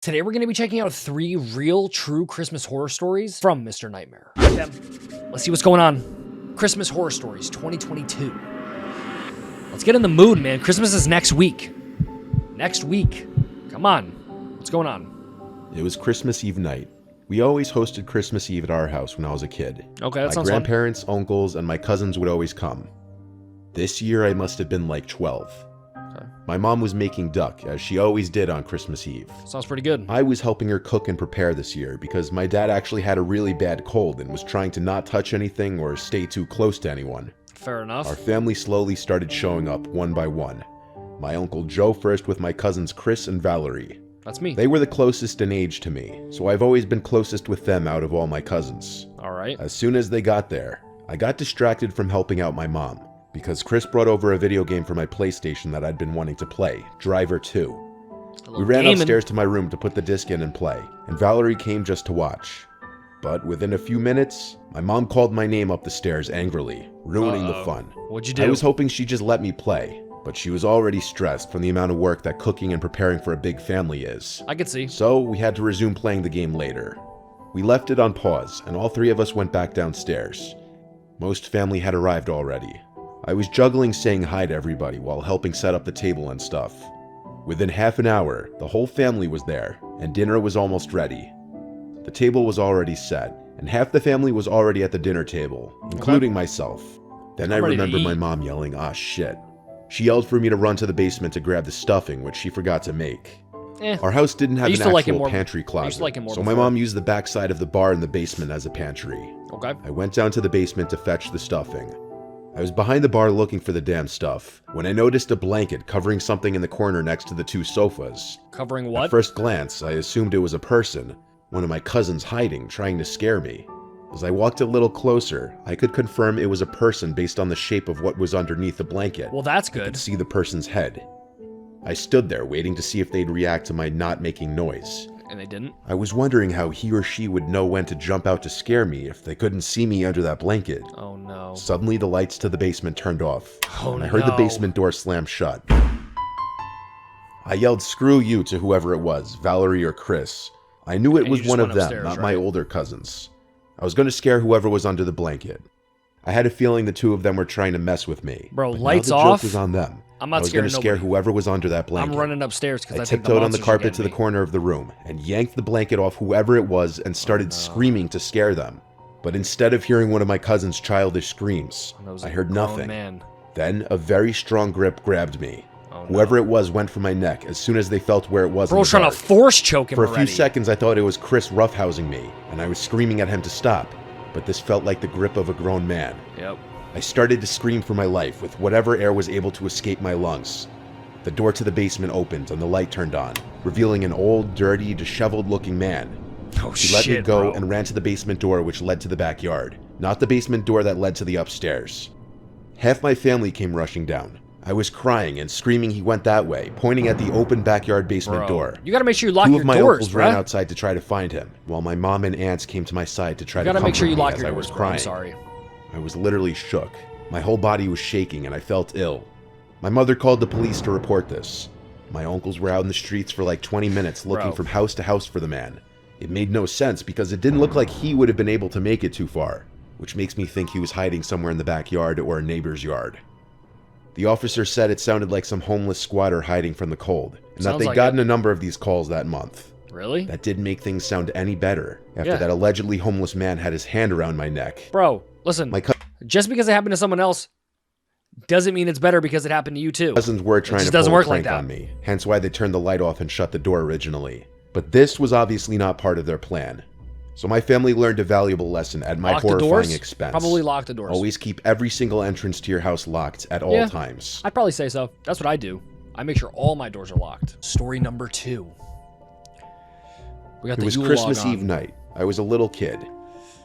Today we're going to be checking out 3 real, true Christmas horror stories from Mr. Nightmare. Let's see what's going on. Christmas Horror Stories 2022. Let's get in the mood, man. Christmas is next week. Next week. Come on. What's going on? It was Christmas Eve night. We always hosted Christmas Eve at our house when I was a kid. Okay, that sounds My grandparents, uncles, and my cousins would always come. This year I must have been like 12. Okay. My mom was making duck, as she always did on Christmas Eve. Sounds pretty good. I was helping her cook and prepare this year because my dad actually had a really bad cold and was trying to not touch anything or stay too close to anyone. Fair enough. Our family slowly started showing up one by one. My Uncle Joe first with my cousins Chris and Valerie. That's me. They were the closest in age to me, so I've always been closest with them out of all my cousins. Alright. As soon as they got there, I got distracted from helping out my mom, because Chris brought over a video game for my PlayStation that I'd been wanting to play, Driver 2. We ran upstairs to my room to put the disc in and play, and Valerie came just to watch. But within a few minutes, my mom called my name up the stairs angrily, ruining the fun. What'd you do? I was hoping she'd just let me play, but she was already stressed from the amount of work that cooking and preparing for a big family is. I could see. So we had to resume playing the game later. We left it on pause, and all 3 of us went back downstairs. Most family had arrived already. I was juggling saying hi to everybody while helping set up the table and stuff. Within half an hour, the whole family was there, and dinner was almost ready. The table was already set, and half the family was already at the dinner table, including myself. Then I remembered my mom yelling, "Ah, shit." She yelled for me to run to the basement to grab the stuffing, which she forgot to make. Our house didn't have an actual pantry closet, so my mom used the backside of the bar in the basement as a pantry. Okay. I went down to the basement to fetch the stuffing. I was behind the bar looking for the damn stuff, when I noticed a blanket covering something in the corner next to the 2 sofas. Covering what? At first glance, I assumed it was a person, one of my cousins hiding, trying to scare me. As I walked a little closer, I could confirm it was a person based on the shape of what was underneath the blanket. Well, that's I good. could see the person's head. I stood there waiting to see if they'd react to my not making noise. And they didn't? I was wondering how he or she would know when to jump out to scare me if they couldn't see me under that blanket. Oh no. Suddenly the lights to the basement turned off, and I heard no. the basement door slam shut. I yelled "screw you" to whoever it was, Valerie or Chris. I knew it was one of them, not my older cousins. I was going to scare whoever was under the blanket. I had a feeling the 2 of them were trying to mess with me. Bro, but lights now the off? joke was on them. I'm not I was going to scare whoever was under that blanket. I'm running upstairs because I think tiptoed on the carpet to the corner of the room and yanked the blanket off whoever it was and started screaming to scare them. But instead of hearing one of my cousin's childish screams, I heard nothing. Then a very strong grip grabbed me. Whoever it was went for my neck as soon as they felt where it was. Bro's trying to force choke him For a few seconds I thought it was Chris roughhousing me, and I was screaming at him to stop. But this felt like the grip of a grown man. Yep. I started to scream for my life with whatever air was able to escape my lungs. The door to the basement opened and the light turned on, revealing an old, dirty, disheveled-looking man. He let me go and ran to the basement door which led to the backyard, not the basement door that led to the upstairs. Half my family came rushing down. I was crying and screaming he went that way, pointing at the open backyard basement door. You gotta make sure you lock your doors, 2 of my uncles ran outside to try to find him, while my mom and aunts came to my side to try to comfort me as I was crying. You gotta make sure you lock your doors, bro. I'm sorry. I was literally shook. My whole body was shaking and I felt ill. My mother called the police to report this. My uncles were out in the streets for like 20 minutes looking from house to house for the man. It made no sense because it didn't look like he would have been able to make it too far, which makes me think he was hiding somewhere in the backyard or a neighbor's yard. The officer said it sounded like some homeless squatter hiding from the cold, and that they'd gotten a number of these calls that month. Really? That didn't make things sound any better after that allegedly homeless man had his hand around my neck. Bro, listen, just because it happened to someone else doesn't mean it's better because it happened to you too. Cousins were trying to pull a prank on me, hence why they turned the light off and shut the door originally. But this was obviously not part of their plan. So my family learned a valuable lesson at my horrifying expense. Probably lock the doors. Always keep every single entrance to your house locked at all times. I'd probably say so. That's what I do. I make sure all my doors are locked. Story number 2. It was Christmas Eve night. I was a little kid.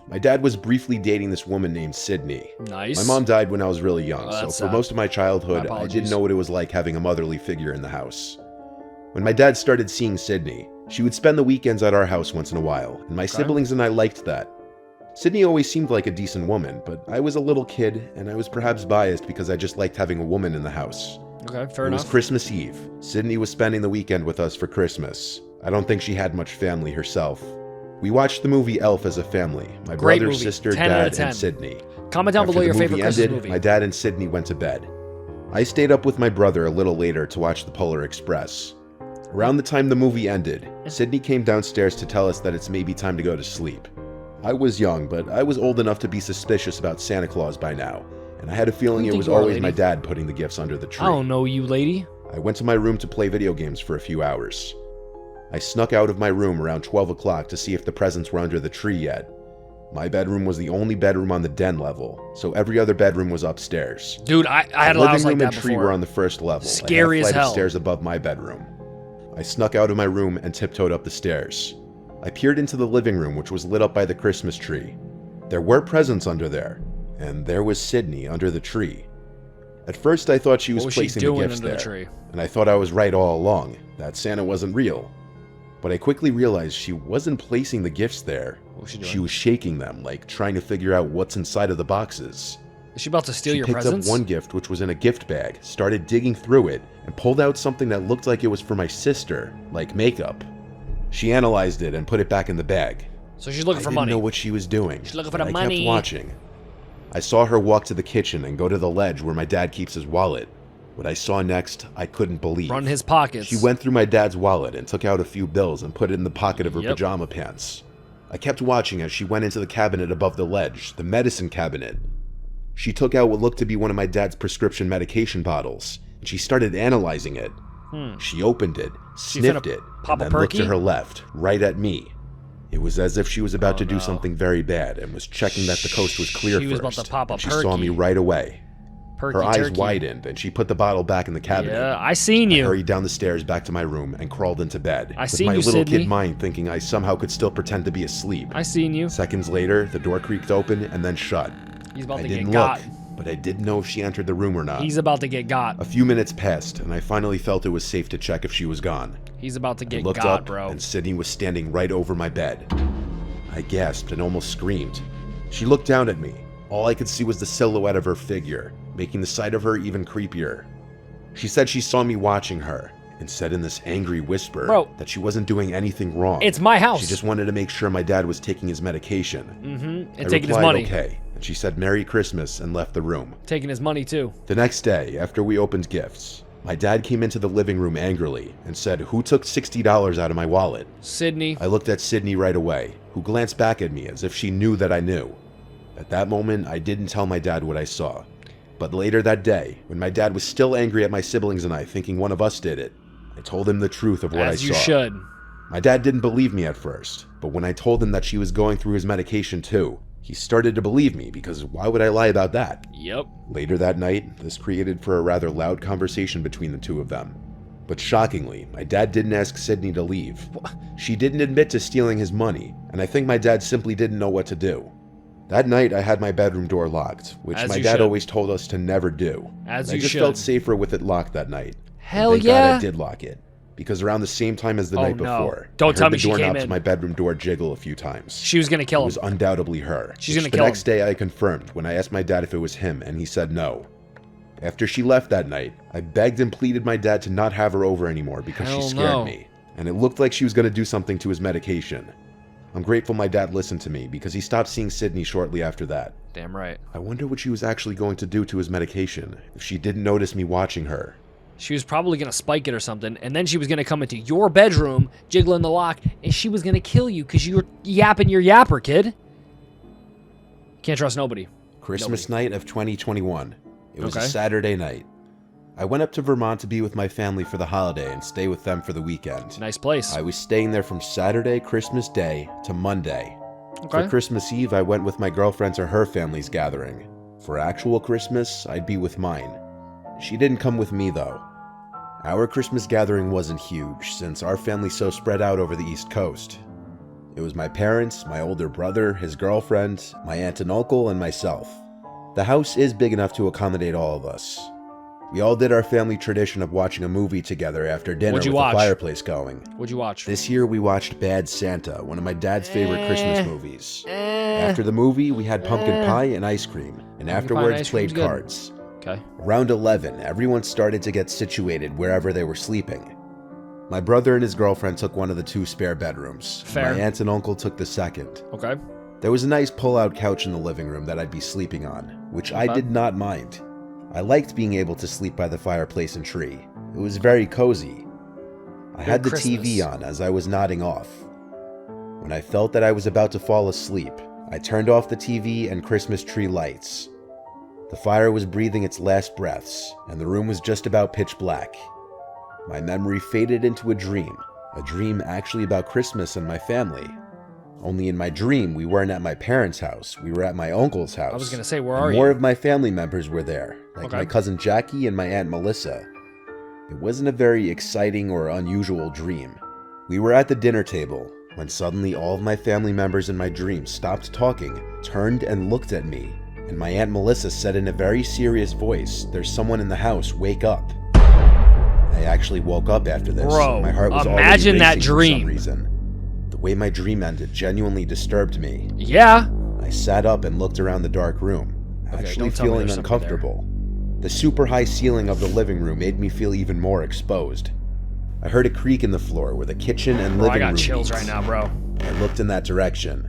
My dad was briefly dating this woman named Sydney. Nice. My mom died when I was really young, so for most of my childhood, I didn't know what it was like having a motherly figure in the house. When my dad started seeing Sydney, she would spend the weekends at our house once in a while, and my siblings and I liked that. Sydney always seemed like a decent woman, but I was a little kid, and I was perhaps biased because I just liked having a woman in the house. Okay, fair enough. It was Christmas Eve. Sydney was spending the weekend with us for Christmas. I don't think she had much family herself. We watched the movie Elf as a family. My Great brother, movie. sister, 10 out of dad, 10. and Sydney. Comment down After below the your movie favorite Christmas ended, movie. my dad and Sydney went to bed. I stayed up with my brother a little later to watch the Polar Express. Around the time the movie ended, Sydney came downstairs to tell us that it's maybe time to go to sleep. I was young, but I was old enough to be suspicious about Santa Claus by now, and I had a feeling it was always my dad putting the gifts under the tree. I don't know you, lady. I went to my room to play video games for a few hours. I snuck out of my room around 12 o'clock to see if the presents were under the tree yet. My bedroom was the only bedroom on the den level, so every other bedroom was upstairs. Dude, I had a the house living like room that and tree before. were on the first level. Scary as I had a flight hell. of stairs above my bedroom. I snuck out of my room and tiptoed up the stairs. I peered into the living room, which was lit up by the Christmas tree. There were presents under there, and there was Sydney under the tree. At first, I thought she was placing the gifts there, and I thought I was right all along, that Santa wasn't real. But I quickly realized she wasn't placing the gifts there. What was she doing? She was shaking them, like trying to figure out what's inside of the boxes. Is she about to steal your She picked presents? up one gift, which was in a gift bag, started digging through it, and pulled out something that looked like it was for my sister, like makeup. She analyzed it and put it back in the bag. So she's looking for money. I didn't know what she was doing. She's looking for the I money. kept watching. I saw her walk to the kitchen and go to the ledge where my dad keeps his wallet. What I saw next, I couldn't believe. Run his pockets. She went through my dad's wallet and took out a few bills and put it in the pocket of her pajama pants. I kept watching as she went into the cabinet above the ledge, the medicine cabinet. She took out what looked to be one of my dad's prescription medication bottles, and she started analyzing it. She opened it, sniffed it, and then looked to her left, right at me. It was as if she was about to do something very bad and was checking that the coast was clear She was first. about to pop a She saw me right away. Her eyes widened, and she put the bottle back in the cabinet. Yeah, I seen you. I hurried down the stairs back to my room and crawled into bed. I seen with you, my little Sydney. kid mind thinking I somehow could still pretend to be asleep. I seen you. Seconds later, the door creaked open and then shut. He's about I to didn't get got. look, but I didn't know if she entered the room or not. He's about to get got. A few minutes passed, and I finally felt it was safe to check if she was gone. He's about to I get looked got, up, bro. and Sydney was standing right over my bed. I gasped and almost screamed. She looked down at me. All I could see was the silhouette of her figure, making the sight of her even creepier. She said she saw me watching her, and said in this angry whisper that she wasn't doing anything wrong. It's my house. She just wanted to make sure my dad was taking his medication. And taking his money. Okay, and she said Merry Christmas and left the room. Taking his money too. The next day, after we opened gifts, my dad came into the living room angrily and said, "Who took $60 out of my wallet?" Sydney. I looked at Sydney right away, who glanced back at me as if she knew that I knew. At that moment, I didn't tell my dad what I saw. But later that day, when my dad was still angry at my siblings and I, thinking one of us did it, I told him the truth of what I saw. As you should. My dad didn't believe me at first, but when I told him that she was going through his medication too, he started to believe me, because why would I lie about that? Yep. Later that night, this created for a rather loud conversation between the two of them. But shockingly, my dad didn't ask Sydney to leave. She didn't admit to stealing his money, and I think my dad simply didn't know what to do. That night, I had my bedroom door locked, which my dad always told us to never do. I just felt safer with it locked that night. Hell Thank yeah! God I did lock it, because around the same time as the night before, Don't tell me the she came doorknob to in. my bedroom door jiggle a few times. She was gonna kill him. It was undoubtedly her. She's gonna The kill him. next day, I confirmed when I asked my dad if it was him, and he said no. After she left that night, I begged and pleaded my dad to not have her over anymore because she scared me, and it looked like she was going to do something to his medication. I'm grateful my dad listened to me because he stopped seeing Sydney shortly after that. Damn right. I wonder what she was actually going to do to his medication if she didn't notice me watching her. She was probably gonna spike it or something, and then she was gonna come into your bedroom, jiggling the lock, and she was gonna kill you because you were yapping your yapper, kid. Can't trust nobody. Christmas night of 2021. It was a Okay. Saturday night. I went up to Vermont to be with my family for the holiday and stay with them for the weekend. Nice place. I was staying there from Saturday, Christmas Day, to Monday. Okay. For Christmas Eve, I went with my girlfriend to her family's gathering. For actual Christmas, I'd be with mine. She didn't come with me, though. Our Christmas gathering wasn't huge, since our family's so spread out over the East Coast. It was my parents, my older brother, his girlfriend, my aunt and uncle, and myself. The house is big enough to accommodate all of us. We all did our family tradition of watching a movie together after dinner with the fireplace going. What'd you watch? This year we watched Bad Santa, one of my dad's favorite Christmas movies. After the movie, we had pumpkin pie and ice cream, and afterwards played cards. Okay. Around 11, everyone started to get situated wherever they were sleeping. My brother and his girlfriend took one of the 2 spare bedrooms. Fair. My aunt and uncle took the second. Okay. There was a nice pull-out couch in the living room that I'd be sleeping on, which I did not mind. I liked being able to sleep by the fireplace and tree. It was very cozy. I had the TV on as I was nodding off. When I felt that I was about to fall asleep, I turned off the TV and Christmas tree lights. The fire was breathing its last breaths, and the room was just about pitch black. My memory faded into a dream actually about Christmas and my family. Only in my dream, we weren't at my parents' house, we were at my uncle's house. I was gonna say, where are you? More of my family members were there, like my cousin Jackie and my aunt Melissa. It wasn't a very exciting or unusual dream. We were at the dinner table, when suddenly all of my family members in my dream stopped talking, turned and looked at me, and my aunt Melissa said in a very serious voice, "There's someone in the house, wake up." I actually woke up after this. Bro, my heart was imagine that dream. For some reason. The way my dream ended genuinely disturbed me. Yeah. I sat up and looked around the dark room, actually feeling uncomfortable. The super high ceiling of the living room made me feel even more exposed. I heard a creak in the floor where the kitchen and living room I got chills meets. right now, bro. I looked in that direction.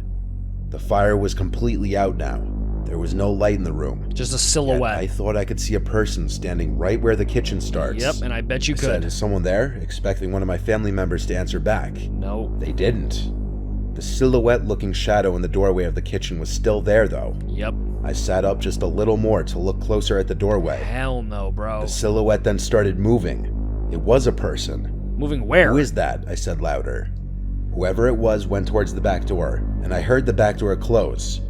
The fire was completely out now. There was no light in the room. Just a silhouette. I thought I could see a person standing right where the kitchen starts. Yep, and I bet you I could. said, "Is someone there?" expecting one of my family members to answer back. No. They didn't. The silhouette-looking shadow in the doorway of the kitchen was still there, though. Yep. I sat up just a little more to look closer at the doorway. Hell no, bro. The silhouette then started moving. It was a person. Moving where? "Who is that?" I said louder. Whoever it was went towards the back door, and I heard the back door close.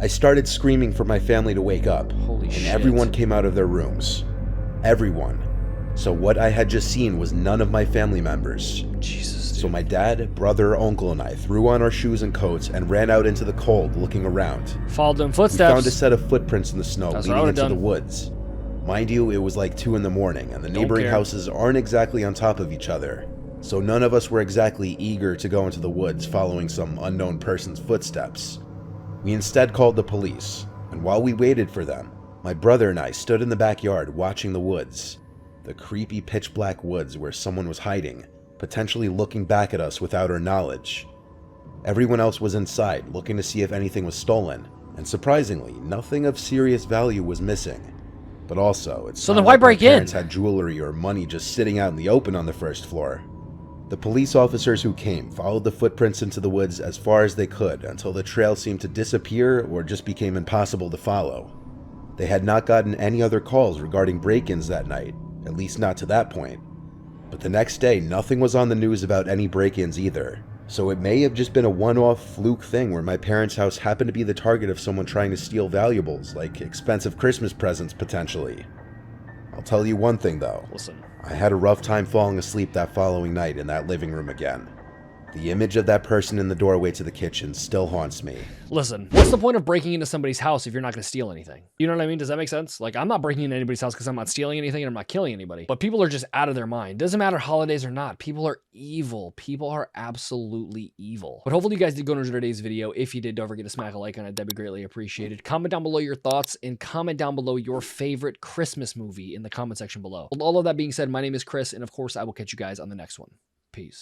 I started screaming for my family to wake up, Holy shit. and everyone came out of their rooms. Everyone. So what I had just seen was none of my family members. Jesus, dude. So my dad, brother, uncle, and I threw on our shoes and coats and ran out into the cold, looking around. Followed them We footsteps. found a set of footprints in the snow That's what I leading would've into the done. woods. Mind you, it was like 2 in the morning, and the neighboring care. houses aren't exactly on top of each other. So none of us were exactly eager to go into the woods following some unknown person's footsteps. We instead called the police, and while we waited for them, my brother and I stood in the backyard watching the woods. The creepy pitch black woods where someone was hiding, potentially looking back at us without our knowledge. Everyone else was inside, looking to see if anything was stolen, and surprisingly, nothing of serious value was missing. But also, it's So not then why like my break in? parents had jewelry or money just sitting out in the open on the first floor. The police officers who came followed the footprints into the woods as far as they could until the trail seemed to disappear or just became impossible to follow. They had not gotten any other calls regarding break-ins that night, at least not to that point. But the next day, nothing was on the news about any break-ins either. So it may have just been a one-off fluke thing where my parents' house happened to be the target of someone trying to steal valuables, like expensive Christmas presents potentially. I'll tell you one thing though. Listen. I had a rough time falling asleep that following night in that living room again. The image of that person in the doorway to the kitchen still haunts me. Listen, what's the point of breaking into somebody's house if you're not going to steal anything? You know what I mean? Does that make sense? Like, I'm not breaking into anybody's house because I'm not stealing anything and I'm not killing anybody. But people are just out of their mind. Doesn't matter holidays or not. People are evil. People are absolutely evil. But hopefully you guys did go enjoy today's video. If you did, don't forget to smack a like on it. That'd be greatly appreciated. Comment down below your thoughts and comment down below your favorite Christmas movie in the comment section below. With all of that being said, my name is Chris, and of course, I will catch you guys on the next one. Peace.